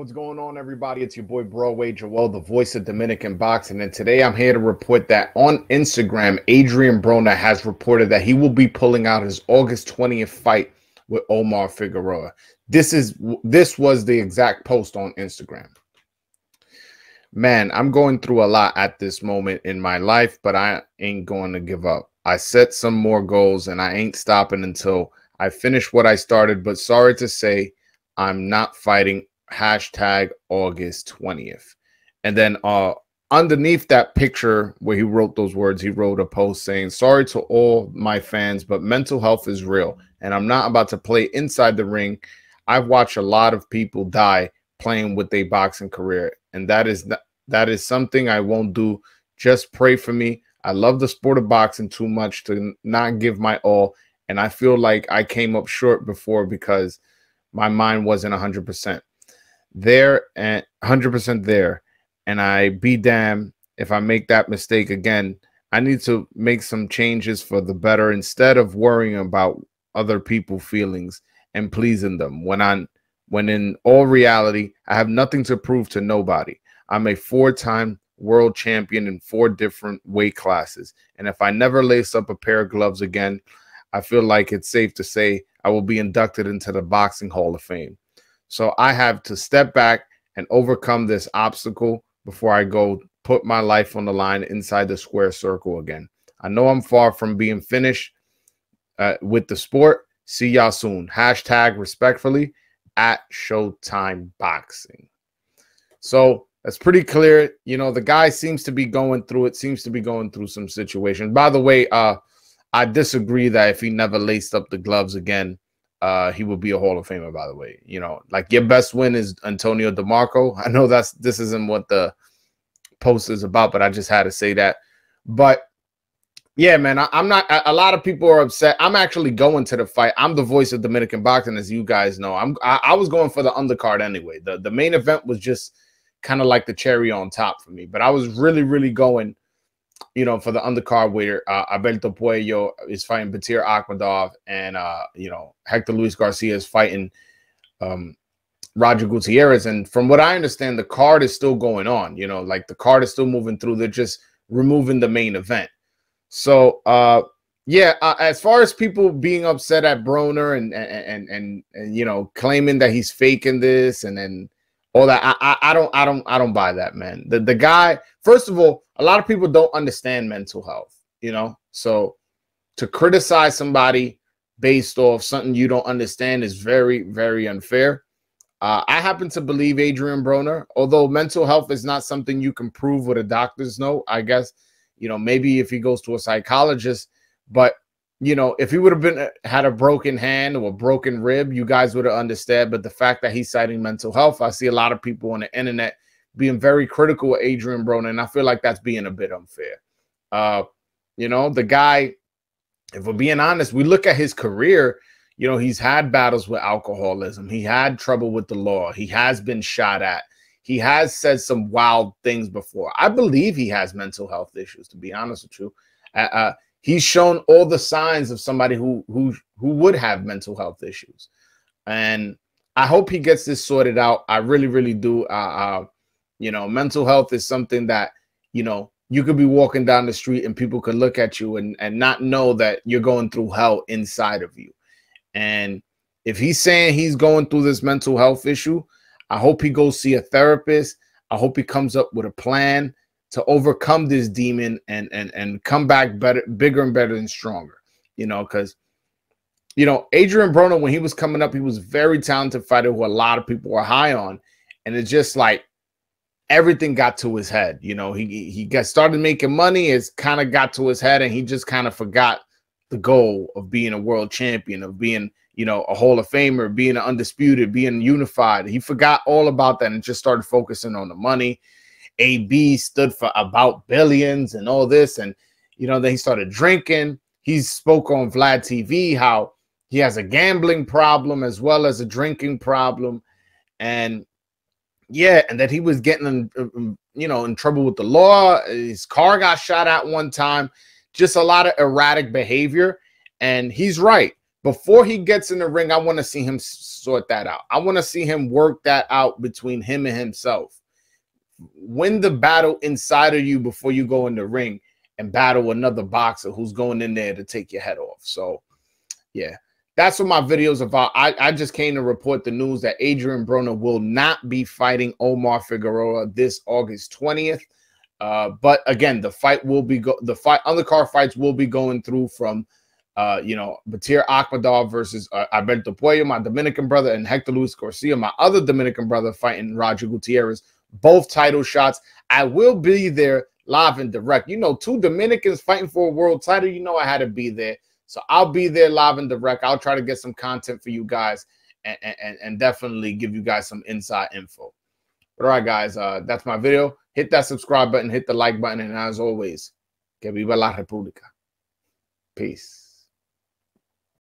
What's going on, everybody? It's your boy Broadway Joel, the voice of Dominican boxing, and today I'm here to report that on Instagram, Adrien Broner has reported that he will be pulling out his August 20th fight with Omar Figueroa. This was the exact post on Instagram. Man, I'm going through a lot at this moment in my life, but I ain't going to give up. I set some more goals, and I ain't stopping until I finish what I started, but sorry to say, I'm not fighting hashtag August 20th. And then underneath that picture where he wrote those words, he wrote a post saying, sorry to all my fans, but mental health is real, and I'm not about to play inside the ring. I've watched a lot of people die playing with their boxing career, and that is something I won't do. Just pray for me. I love the sport of boxing too much to not give my all, and I feel like I came up short before because my mind wasn't 100% there and 100% there. And I be damned if I make that mistake again. I need to make some changes for the better instead of worrying about other people's feelings and pleasing them when in all reality, I have nothing to prove to nobody. I'm a 4-time world champion in 4 different weight classes. And if I never lace up a pair of gloves again, I feel like it's safe to say I will be inducted into the Boxing Hall of Fame. So I have to step back and overcome this obstacle before I go put my life on the line inside the square circle again. I know I'm far from being finished with the sport. See y'all soon. Hashtag respectfully at Showtime Boxing. So that's pretty clear. You know, the guy seems to be going through it, seems to be going through some situations. By the way, I disagree that if he never laced up the gloves again, he would be a Hall of Famer, by the way. You know, like your best win is Antonio DeMarco. I know this isn't what the post is about, but I just had to say that. But yeah, man, I'm not. A lot of people are upset. I'm actually going to the fight. I'm the voice of Dominican boxing, as you guys know. I was going for the undercard anyway. The main event was just kind of like the cherry on top for me. But I was really going, you know, for the undercard where Alberto Puello is fighting Batir Akhmadov, and you know, Hector Luis Garcia is fighting Roger Gutierrez. And from what I understand, the card is still going on. You know, like the card is still moving through. They're just removing the main event. So yeah, as far as people being upset at Broner and you know, claiming that he's faking this and all that, I don't buy that, man. The guy, first of all, a lot of people don't understand mental health, you know. So to criticize somebody based off something you don't understand is very unfair. I happen to believe Adrien Broner, although mental health is not something you can prove with a doctor's note. I guess, you know, maybe if he goes to a psychologist, but you know, if he would have had a broken hand or a broken rib, you guys would have understood. But the fact that he's citing mental health, I see a lot of people on the internet being very critical of Adrien Broner, and I feel like that's being a bit unfair. You know, the guy, if we're being honest, we look at his career, you know, he's had battles with alcoholism. He had trouble with the law. He has been shot at. He has said some wild things before. I believe he has mental health issues, to be honest with you. He's shown all the signs of somebody who would have mental health issues. And I hope he gets this sorted out. I really do. You know, mental health is something that, you know, you could be walking down the street and people could look at you and not know that you're going through hell inside of you. And if he's saying he's going through this mental health issue, I hope he goes see a therapist. I hope he comes up with a plan to overcome this demon and come back better, bigger and better and stronger. You know, because, you know, Adrien Broner, when he was coming up, he was a very talented fighter who a lot of people were high on. And it's just like everything got to his head. You know, he started making money. It's kind of got to his head, and he just kind of forgot the goal of being a world champion, of being, you know, a Hall of Famer, being undisputed, being unified. He forgot all about that and just started focusing on the money. AB stood for about billions and all this. And, you know, then he started drinking. He spoke on Vlad TV how he has a gambling problem as well as a drinking problem. And yeah, and that he was getting, you know, in trouble with the law. His car got shot at one time. Just a lot of erratic behavior. And he's right. before he gets in the ring, I want to see him sort that out. I want to see him work that out between him and himself. Win the battle inside of you before you go in the ring and battle another boxer who's going in there to take your head off. So, yeah, that's what my video is about. I just came to report the news that Adrien Broner will not be fighting Omar Figueroa this August 20th. But again, the fight will be undercard fights will be going through from Batir Akhmadov versus Alberto Puello, my Dominican brother, and Hector Luis Garcia, my other Dominican brother, fighting Roger Gutierrez. Both title shots. I will be there live and direct. You know, 2 Dominicans fighting for a world title. You know I had to be there. So I'll be there live and direct. I'll try to get some content for you guys and definitely give you guys some inside info. But all right, guys, that's my video. Hit that subscribe button, hit the like button, and as always, que viva la República. Peace.